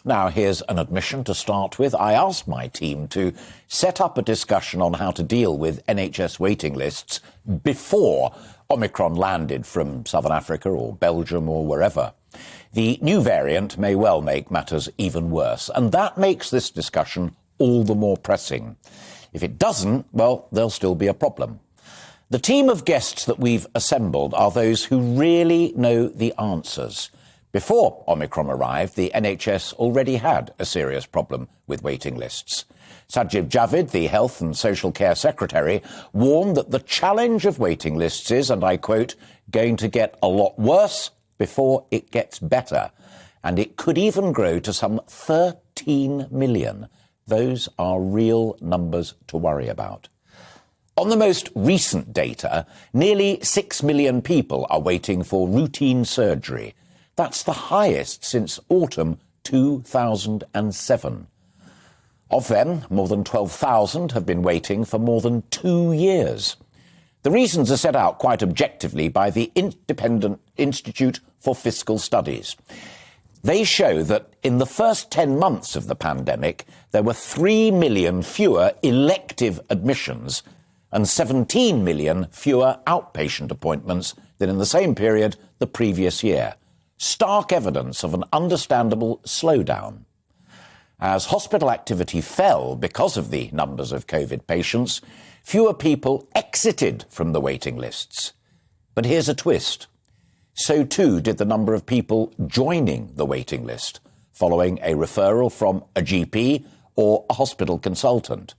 Now, here's an admission to start with. I asked my team to set up a discussion on how to deal with NHS waiting lists before Omicron landed from Southern Africa or Belgium or wherever. The new variant may well make matters even worse, and that makes this discussion all the more pressing. If it doesn't, well, there'll still be a problem. The team of guests that we've assembled are those who really know the answers. Before Omicron arrived, the NHS already had a serious problem with waiting lists. Sajid Javid, the Health and Social Care Secretary, warned that the challenge of waiting lists is, and I quote, going to get a lot worse before it gets better. And it could even grow to some 13 million. Those are real numbers to worry about. On the most recent data, nearly 6 million people are waiting for routine surgery. That's the highest since autumn 2007. Of them, more than 12,000 have been waiting for more than 2 years. The reasons are set out quite objectively by the Independent Institute for Fiscal Studies. They show that in the first 10 months of the pandemic, there were 3 million fewer elective admissions and 17 million fewer outpatient appointments than in the same period the previous year. Stark evidence of an understandable slowdown. As hospital activity fell because of the numbers of COVID patients, fewer people exited from the waiting lists. But here's a twist. So too did the number of people joining the waiting list, following a referral from a GP or a hospital consultant.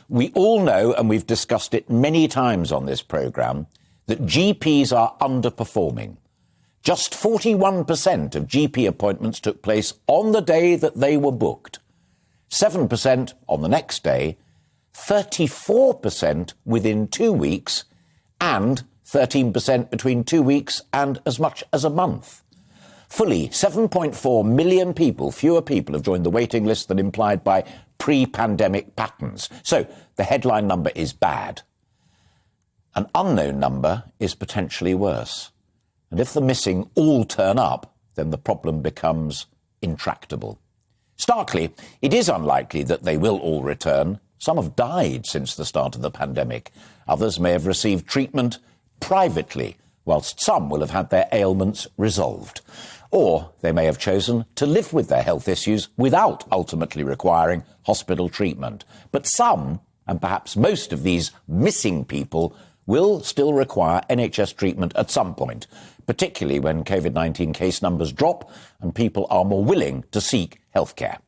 We all know, and we've discussed it many times on this programme, that GPs are underperforming. Just 41% of GP appointments took place on the day that they were booked, 7% on the next day, 34% within 2 weeks, and 13% between 2 weeks and as much as a month. Fully 7.4 million fewer people have joined the waiting list than implied by pre-pandemic patterns. So the headline number is bad. An unknown number is potentially worse. And if the missing all turn up, then the problem becomes intractable. Starkly, it is unlikely that they will all return. Some have died since the start of the pandemic. Others may have received treatment privately, whilst some will have had their ailments resolved. Or they may have chosen to live with their health issues without ultimately requiring hospital treatment. But some, and perhaps most of these missing people, will still require NHS treatment at some point, particularly when COVID-19 case numbers drop and people are more willing to seek healthcare.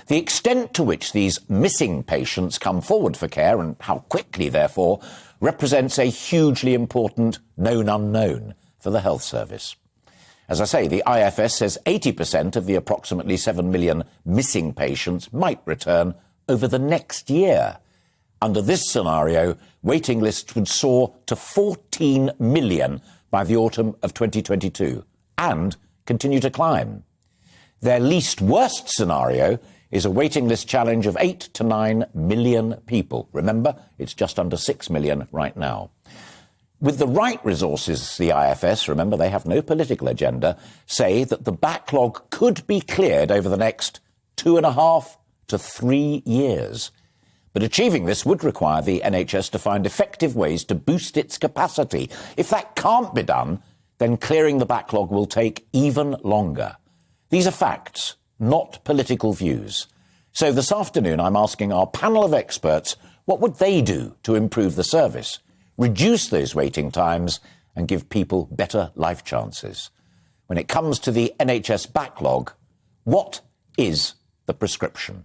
The extent to which these missing patients come forward for care, and how quickly, therefore, represents a hugely important known unknown for the health service. As I say, the IFS says 80% of the approximately 7 million missing patients might return over the next year. Under this scenario, waiting lists would soar to 14 million by the autumn of 2022 and continue to climb. Their least worst scenario is a waiting list challenge of 8 to 9 million people. Remember, it's just under 6 million right now. With the right resources, the IFS, remember they have no political agenda, say that the backlog could be cleared over the next 2.5 to 3 years. But achieving this would require the NHS to find effective ways to boost its capacity. If that can't be done, then clearing the backlog will take even longer. These are facts, not political views. So this afternoon, I'm asking our panel of experts, what would they do to improve the service, reduce those waiting times, and give people better life chances? When it comes to the NHS backlog, what is the prescription?